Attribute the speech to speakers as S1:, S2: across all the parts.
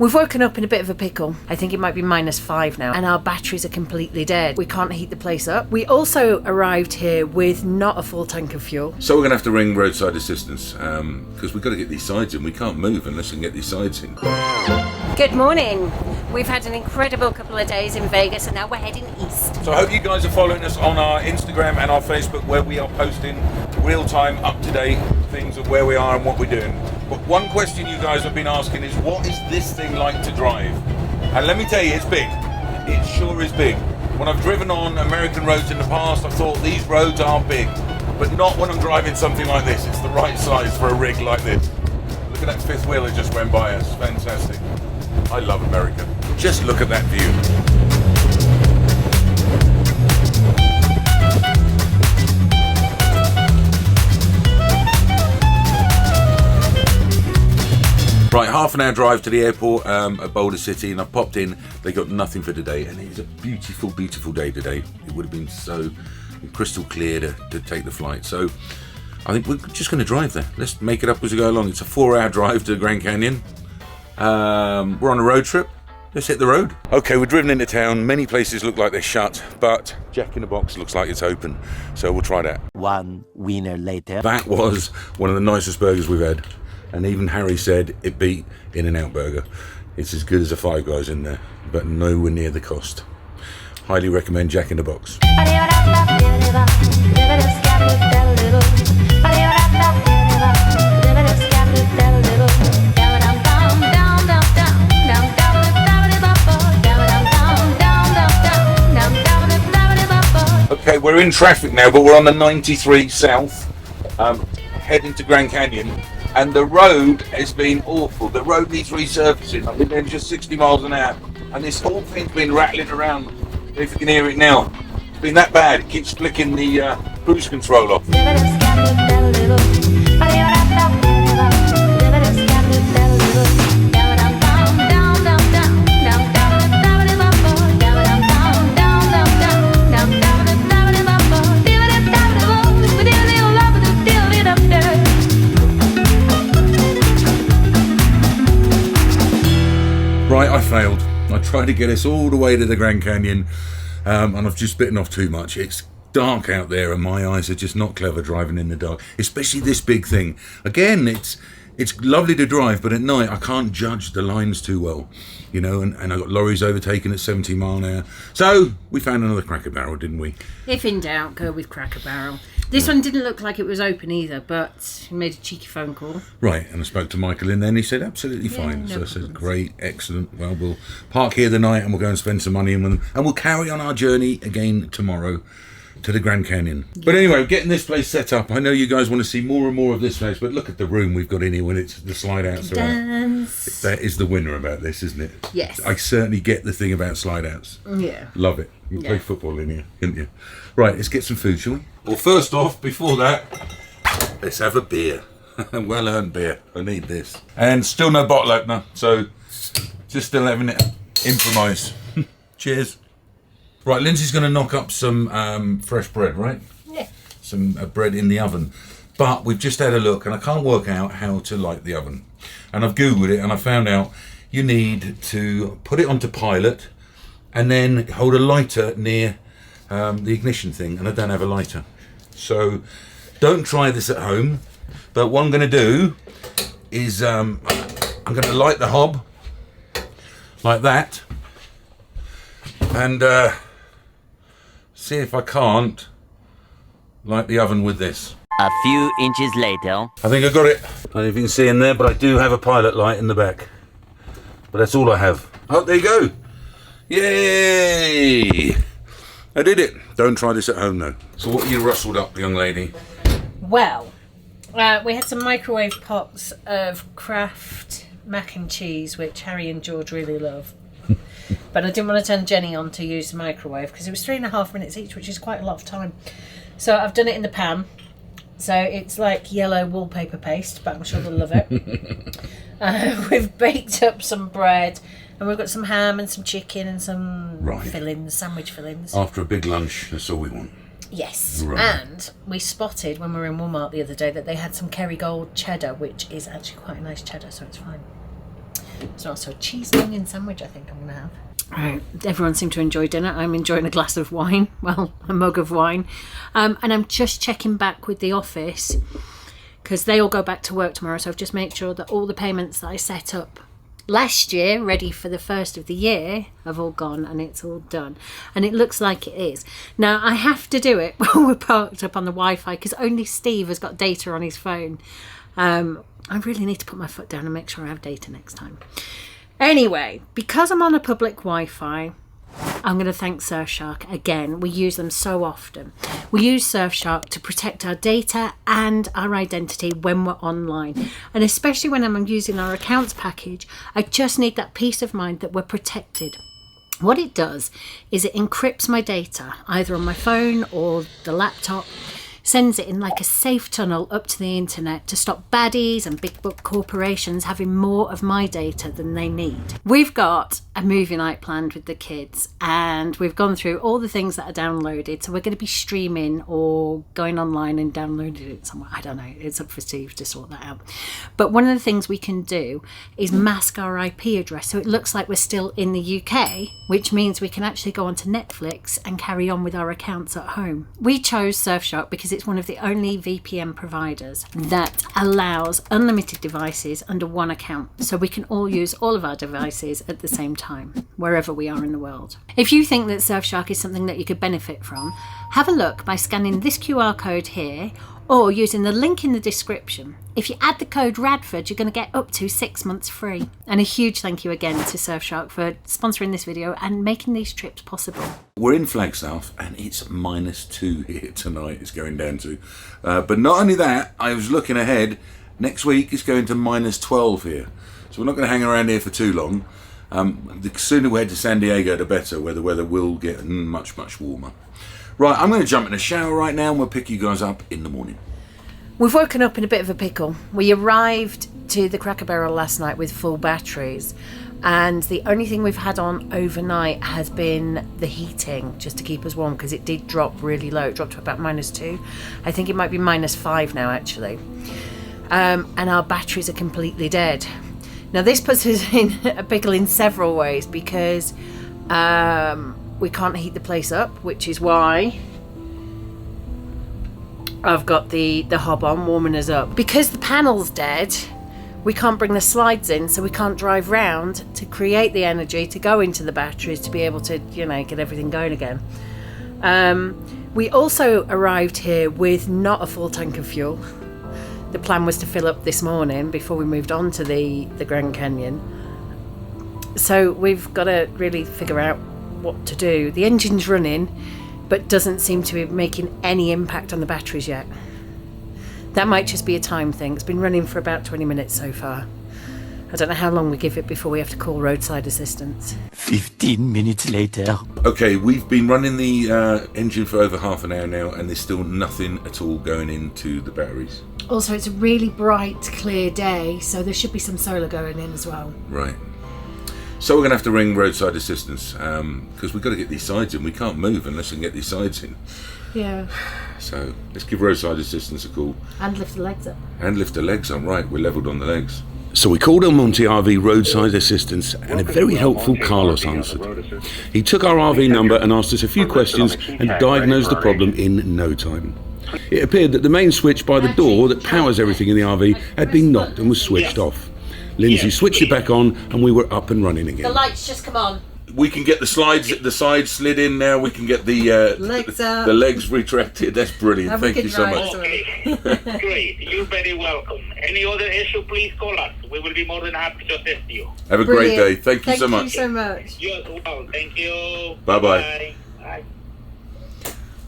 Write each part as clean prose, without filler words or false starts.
S1: We've woken up in a bit of a pickle. I think it might be -5 now, and our batteries are completely dead. We can't heat the place up. We also arrived here with not a full tank of fuel.
S2: So we're going to have to ring Roadside Assistance, because we've got to get these sides in. We can't move unless we can get these sides in.
S1: Good morning. We've had an incredible couple of days in Vegas, and now we're heading east.
S2: So I hope you guys are following us on our Instagram and our Facebook, where we are posting real-time, up-to-date things of where we are and what we're doing. But one question you guys have been asking is, what is this thing like to drive? And let me tell you, it's big. It sure is big. When I've driven on American roads in the past, I thought these roads are big. But not when I'm driving something like this. It's the right size for a rig like this. Look at that fifth wheel that just went by us. Fantastic. I love America. Just look at that view. Right, half an hour drive to the airport at Boulder City, and I've popped in. They got nothing for today, and it's a beautiful, beautiful day today. It would have been so crystal clear to take the flight. So I think we're just going to drive there. Let's make it up as we go along. It's a 4-hour drive to the Grand Canyon. We're on a road trip. Let's hit the road. Okay, we're driven into town. Many places look like they're shut, but Jack in the Box looks like it's open. So we'll try that.
S3: One wiener later.
S2: That was one of the nicest burgers we've had. And even Harry said it beat In-N-Out Burger. It's as good as a Five Guys in there, but nowhere near the cost. Highly recommend Jack in the Box. Okay, we're in traffic now, but we're on the 93 South, heading to Grand Canyon. And the road has been awful. The road needs resurfacing. I've been doing just 60 miles an hour. And this whole thing's been rattling around. If you can hear it now. It's been that bad. It keeps flicking the cruise control off. Right, I failed. I tried to get us all the way to the Grand Canyon, and I've just bitten off too much. It's dark out there, and my eyes are just not clever driving in the dark, especially this big thing. Again, it's lovely to drive, but at night I can't judge the lines too well, you know, and I got lorries overtaken at 70 mile an hour. So we found another Cracker Barrel, didn't we?
S1: If in doubt, go with Cracker Barrel. This one didn't look like it was open either, but he made a cheeky phone call. Right, and I spoke to Michael in there, and he said absolutely fine. No, so I said, great, excellent. Well, we'll park here the night, and we'll go and spend some money in them, and we'll carry on our journey again tomorrow to the Grand Canyon. Yeah. But anyway, getting this place set up. I know you guys want to see more and more of this place, but look at the room we've got in here when it's the slide outs are out. That is the winner about this, isn't it? Yes.
S2: I certainly get the thing about slide outs.
S1: Yeah.
S2: Love it. You play football in here, couldn't you? Right, let's get some food, shall we? Well, first off, before that, let's have a beer. Well-earned beer. I need this. And still no bottle opener, so just still having it improvise. Cheers. Right, Lindsay's going to knock up some fresh bread, right? Yeah. Some bread in the oven. But we've just had a look, and I can't work out how to light the oven. And I've Googled it, and I found out you need to put it onto pilot, and then hold a lighter near the ignition thing, and I don't have a lighter. So don't try this at home, but what I'm going to do is I'm going to light the hob like that, and see if I can't light the oven with this.
S3: A few inches later.
S2: I think I got it. I don't know if you can see in there, but I do have a pilot light in the back. But that's all I have. Oh, there you go. Yay! I did it. Don't try this at home though. So what you rustled up, young lady?
S1: Well, we had some microwave pots of Kraft mac and cheese, which Harry and George really love. But I didn't want to turn Jenny on to use the microwave because it was 3.5 minutes each, which is quite a lot of time. So I've done it in the pan. So it's like yellow wallpaper paste, but I'm sure they'll love it. We've baked up some bread, and we've got some ham and some chicken and some fillings, sandwich fillings.
S2: After a big lunch, that's all we want.
S1: Yes, and we spotted when we were in Walmart the other day that they had some Kerrygold cheddar, which is actually quite a nice cheddar, so it's fine. There's also a cheese and onion sandwich I think I'm going to have. Right, everyone seemed to enjoy dinner. I'm enjoying a glass of wine, well, a mug of wine. And I'm just checking back with the office because they all go back to work tomorrow. So I've just made sure that all the payments that I set up last year, ready for the first of the year, have all gone and it's all done. And it looks like it is. Now, I have to do it while we're parked up on the Wi-Fi because only Steve has got data on his phone. I really need to put my foot down and make sure I have data next time. Anyway, because I'm on a public Wi-Fi, I'm going to thank Surfshark again. We use them so often. We use Surfshark to protect our data and our identity when we're online. And especially when I'm using our accounts package, I just need that peace of mind that we're protected. What it does is it encrypts my data, either on my phone or the laptop, sends it in like a safe tunnel up to the internet to stop baddies and big book corporations having more of my data than they need. We've got a movie night planned with the kids and we've gone through all the things that are downloaded, so we're going to be streaming or going online and downloading it somewhere. I don't know, it's up for Steve to sort that out. But one of the things we can do is mask our IP address so it looks like we're still in the UK, which means we can actually go onto Netflix and carry on with our accounts at home. We chose Surfshark because it's one of the only VPN providers that allows unlimited devices under one account, so we can all use all of our devices at the same time, wherever we are in the world. If you think that Surfshark is something that you could benefit from, have a look by scanning this QR code here or using the link in the description. If you add the code RADFORD, you're going to get up to 6 months free. And a huge thank you again to Surfshark for sponsoring this video and making these trips possible.
S2: We're in Flagstaff and it's -2 here tonight, it's going down to. But not only that, I was looking ahead, next week it's going to -12 here. So we're not going to hang around here for too long. The sooner we head to San Diego, the better, where the weather will get much, much warmer. Right, I'm going to jump in the shower right now and we'll pick you guys up in the morning.
S1: We've woken up in a bit of a pickle. We arrived to the Cracker Barrel last night with full batteries, and the only thing we've had on overnight has been the heating, just to keep us warm, because it did drop really low. It dropped to about -2. I think it might be -5 now, actually. And our batteries are completely dead. Now, this puts us in a pickle in several ways, because we can't heat the place up, which is why I've got the hob on warming us up. Because the panel's dead, we can't bring the slides in, so we can't drive round to create the energy to go into the batteries to be able to, you know, get everything going again. We also arrived here with not a full tank of fuel. The plan was to fill up this morning before we moved on to the Grand Canyon. So we've got to really figure out what to do. The engine's running, but doesn't seem to be making any impact on the batteries yet. That might just be a time thing. It's been running for about 20 minutes so far. I don't know how long we give it before we have to call Roadside Assistance.
S3: 15 minutes later.
S2: Okay, we've been running the engine for over half an hour now and there's still nothing at all going into the batteries.
S1: Also, it's a really bright, clear day, so there should be some solar going in as well.
S2: Right. So we're going to have to ring Roadside Assistance because we've got to get these sides in. We can't move unless we can get these sides in.
S1: Yeah.
S2: So let's give Roadside Assistance a call.
S1: And lift the legs up.
S2: And lift the legs up, right. We're levelled on the legs.
S4: So we called El Monte RV Roadside Assistance and a very helpful Carlos answered. He took our RV number and asked us a few questions and diagnosed the problem in no time. It appeared that the main switch by the door that powers everything in the RV had been knocked and was switched off. Lindsay switched it back on and we were up and running again.
S1: The lights just come on.
S2: We can get the sides slid in now. We can get the
S1: legs up.
S2: The legs retracted. That's brilliant. Thank you so much.
S5: Okay, great. You're very welcome. Any other issue, please call us. We will be more than happy to assist you.
S2: Have a great day. Thank you so much.
S1: Thank you so much.
S5: You as well. Thank you.
S2: Bye-bye.
S5: Bye.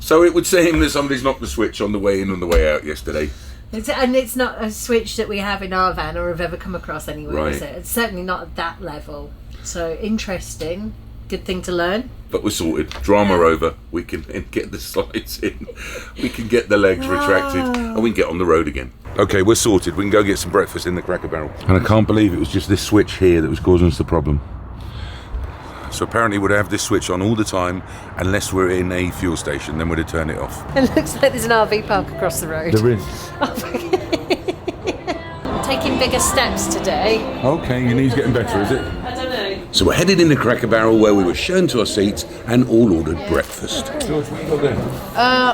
S2: So it would seem that somebody's knocked the switch on the way in and the way out yesterday.
S1: It's not a switch that we have in our van or have ever come across anywhere,
S2: Right.
S1: is it? It's certainly not at that level. So interesting. Good thing to learn.
S2: But we're sorted. Drama over. We can get the slides in. We can get the legs retracted. And we can get on the road again. Okay, we're sorted. We can go get some breakfast in the Cracker Barrel. And I can't believe it was just this switch here that was causing us the problem. So apparently we'd have this switch on all the time unless we're in a fuel station, then we'd have turned it off.
S1: It looks like there's an RV park across the road.
S2: There is.
S1: taking bigger steps today.
S2: Okay, your knee's getting better, is it?
S1: I don't know.
S4: So we're headed into Cracker Barrel, where we were shown to our seats and all ordered breakfast.
S2: George, what you got there?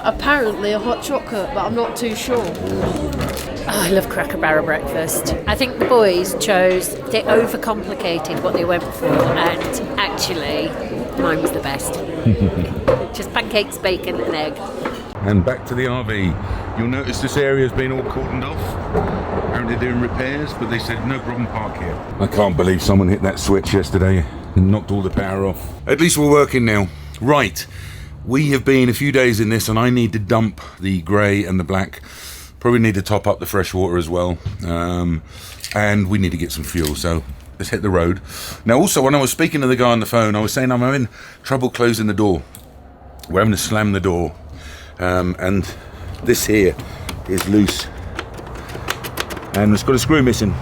S6: Apparently a hot chocolate, but I'm not too sure.
S1: Oh, I love Cracker Barrel breakfast. I think the boys they overcomplicated what they went for, and actually, mine was the best. Just pancakes, bacon, and egg.
S2: And back to the RV. You'll notice this area has been all cordoned off. Apparently doing repairs, but they said no problem, park here. I can't believe someone hit that switch yesterday and knocked all the power off. At least we're working now. Right, we have been a few days in this and I need to dump the grey and the black. Probably need to top up the fresh water as well. And we need to get some fuel, so let's hit the road. Now also, when I was speaking to the guy on the phone, I was saying I'm having trouble closing the door. We're having to slam the door. And this here is loose and it's got a screw missing.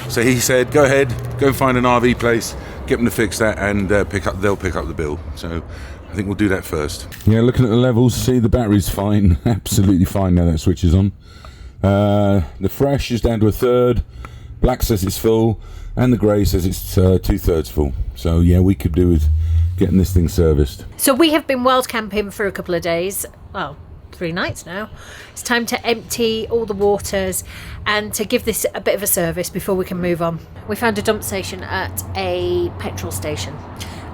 S2: So he said, go ahead, go and find an RV place, get them to fix that, and they'll pick up the bill. So I think we'll do that first. Yeah, looking at the levels, see the battery's fine, absolutely fine now that switch is on. The fresh is down to a third, black says it's full, and the grey says it's 2/3 full. So yeah, we could do with getting this thing serviced.
S1: So we have been wild camping for a couple of days. Well, 3 nights now. It's time to empty all the waters and to give this a bit of a service before we can move on. We found a dump station at a petrol station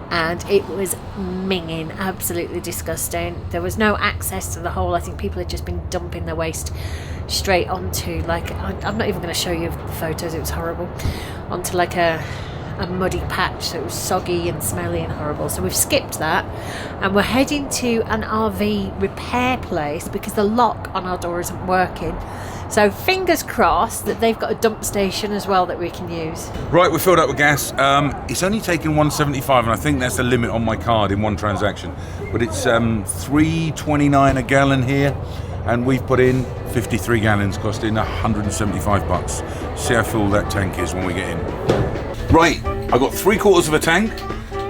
S1: and it was minging, absolutely disgusting. There was no access to the hole. I think people had just been dumping their waste straight onto, like, I'm not even going to show you the photos, it was horrible, onto like a muddy patch, so it was soggy and smelly and horrible. So we've skipped that and we're heading to an RV repair place because the lock on our door isn't working. So fingers crossed that they've got a dump station as well that we can use.
S2: Right, we filled up with gas. It's only taken $1.75 and I think that's the limit on my card in one transaction. But it's $3.29 a gallon here and we've put in 53 gallons costing $175. See how full that tank is when we get in. Right, I got 3/4 of a tank,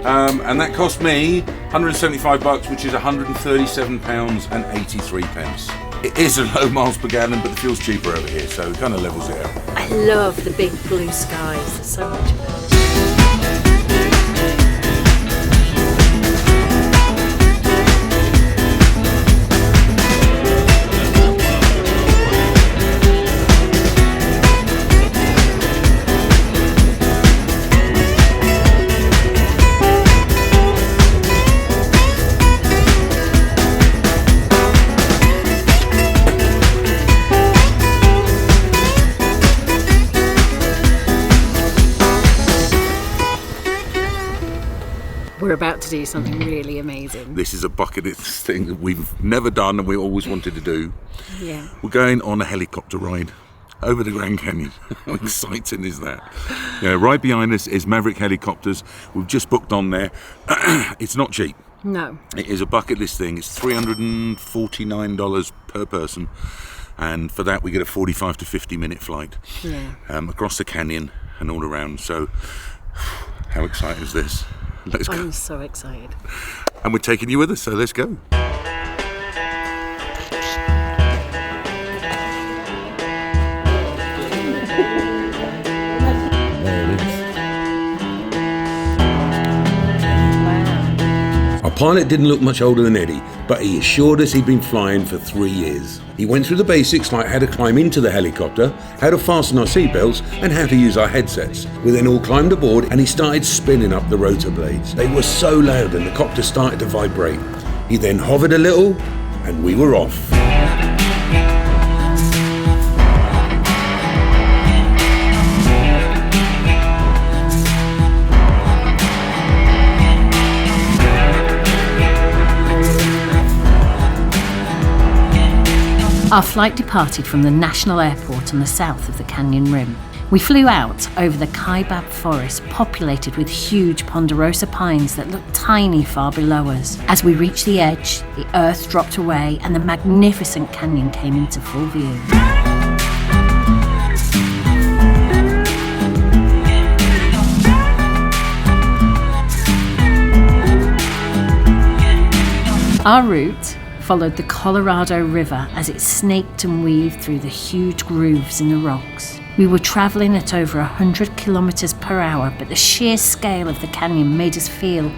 S2: and that cost me $175, which is £137.83. It is a low miles per gallon, but the fuel's cheaper over here, so it kind of levels it out.
S1: I love the big blue skies. There's so much of them. We're about to do something really amazing.
S2: This is a bucket list thing that we've never done and we always wanted to do.
S1: Yeah.
S2: We're going on a helicopter ride over the Grand Canyon. How exciting is that? Yeah, right behind us is Maverick Helicopters. We've just booked on there. It's not cheap.
S1: No.
S2: It is a bucket list thing. It's $349 per person. And for that we get a 45 to 50 minute flight across the canyon and all around. So how exciting is this? Let's go.
S1: I'm so excited.
S2: And we're taking you with us, so let's go.
S4: Our pilot didn't look much older than Eddie, but he assured us he'd been flying for 3 years. He went through the basics like how to climb into the helicopter, how to fasten our seatbelts, and how to use our headsets. We then all climbed aboard and he started spinning up the rotor blades. They were so loud and the copter started to vibrate. He then hovered a little and we were off.
S1: Our flight departed from the National Airport on the south of the canyon rim. We flew out over the Kaibab forest, populated with huge ponderosa pines that looked tiny far below us. As we reached the edge, the earth dropped away and the magnificent canyon came into full view. Our route followed the Colorado River as it snaked and weaved through the huge grooves in the rocks. We were travelling at over 100 kilometres per hour, but the sheer scale of the canyon made us feel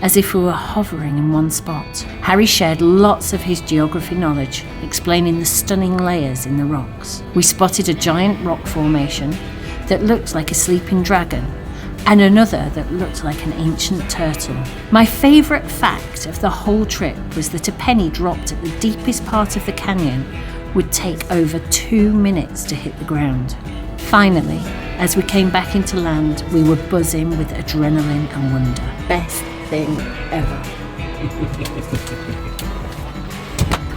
S1: as if we were hovering in one spot. Harry shared lots of his geography knowledge, explaining the stunning layers in the rocks. We spotted a giant rock formation that looked like a sleeping dragon, and another that looked like an ancient turtle. My favourite fact of the whole trip was that a penny dropped at the deepest part of the canyon would take over 2 minutes to hit the ground. Finally, as we came back into land, we were buzzing with adrenaline and wonder. Best thing ever.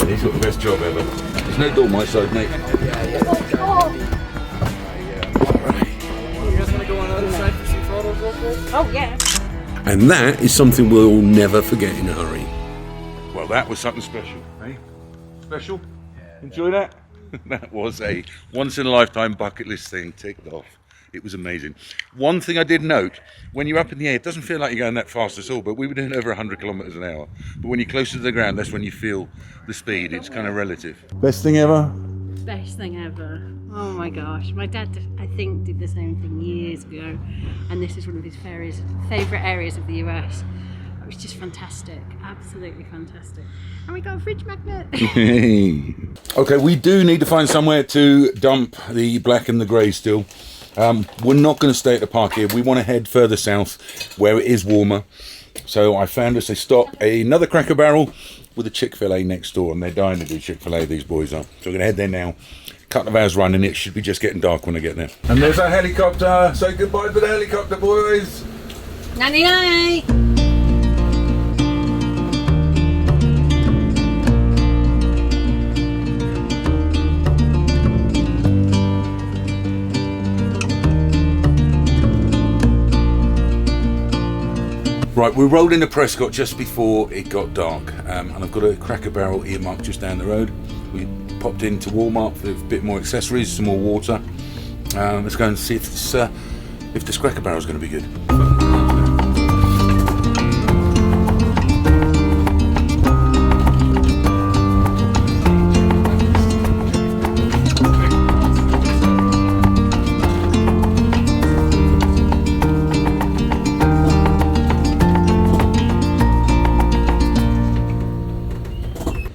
S2: He's got the best job ever. There's no door my side, mate.
S1: Oh yeah.
S4: And that is something we'll never forget in a hurry.
S2: Well, that was something special, eh? Special? Enjoy that? That was a once-in-a-lifetime bucket list thing ticked off. It was amazing. One thing I did note, when you're up in the air, it doesn't feel like you're going that fast at all, but we were doing over 100 kilometres an hour. But when you're closer to the ground, that's when you feel the speed. It's kind of relative. Best thing ever?
S1: Best thing ever. Oh my gosh. My dad, I think, did the same thing years ago, and this is one of his favourite areas of the US. It was just fantastic, absolutely fantastic. And we got a fridge magnet.
S2: Okay, we do need to find somewhere to dump the black and the grey still. We're not going to stay at the park here. We want to head further south where it is warmer. So I found us a stop, another Cracker Barrel with a Chick-fil-A next door, and they're dying to do Chick-fil-A, these boys are. So we're going to head there now. Couple of hours running, it should be just getting dark when I get there. And there's our helicopter. Say goodbye to the helicopter, boys.
S1: Nanny.
S2: Right, we rolled into Prescott just before it got dark, and I've got a Cracker Barrel earmarked just down the road. We popped into Walmart for a bit more accessories, some more water. Let's go and see if this Cracker Barrel is going to be good.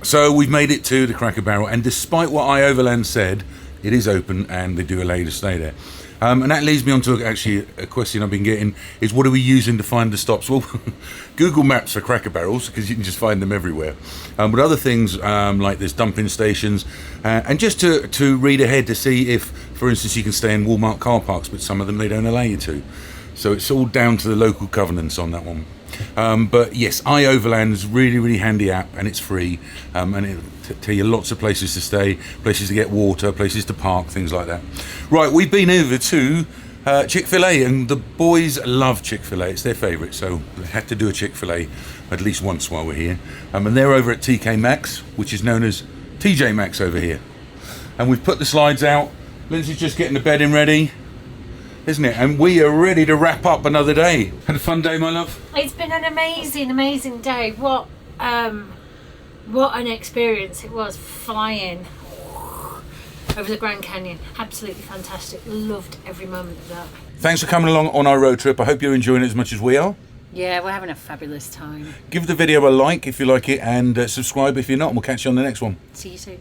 S2: So we've made it to the Cracker Barrel, and despite what iOverland said, it is open and they do allow you to stay there. And that leads me on to actually a question I've been getting, is what are we using to find the stops? Well, Google Maps for Cracker Barrels, because you can just find them everywhere. But other things like there's dumping stations, and just to read ahead to see if, for instance, you can stay in Walmart car parks, but some of them they don't allow you to. So it's all down to the local governance on that one. But yes, iOverland is really, really handy app, and it's free, and it'll tell you lots of places to stay, places to get water, places to park, things like that. Right, we've been over to Chick-fil-A, and the boys love Chick-fil-A. It's their favourite, so they had to do a Chick-fil-A at least once while we're here. And they're over at TK Maxx, which is known as TJ Maxx over here. And we've put the slides out. Lindsay's just getting the bedding ready, isn't it? And we are ready to wrap up another day. Had a fun day, my love?
S1: It's been an amazing, amazing day. What an experience it was, flying over the Grand Canyon. Absolutely fantastic. Loved every moment of that.
S2: Thanks for coming along on our road trip. I hope you're enjoying it as much as we are.
S1: Yeah, we're having a fabulous time.
S2: Give the video a like if you like it, and subscribe if you're not, and we'll catch you on the next one.
S1: See you soon.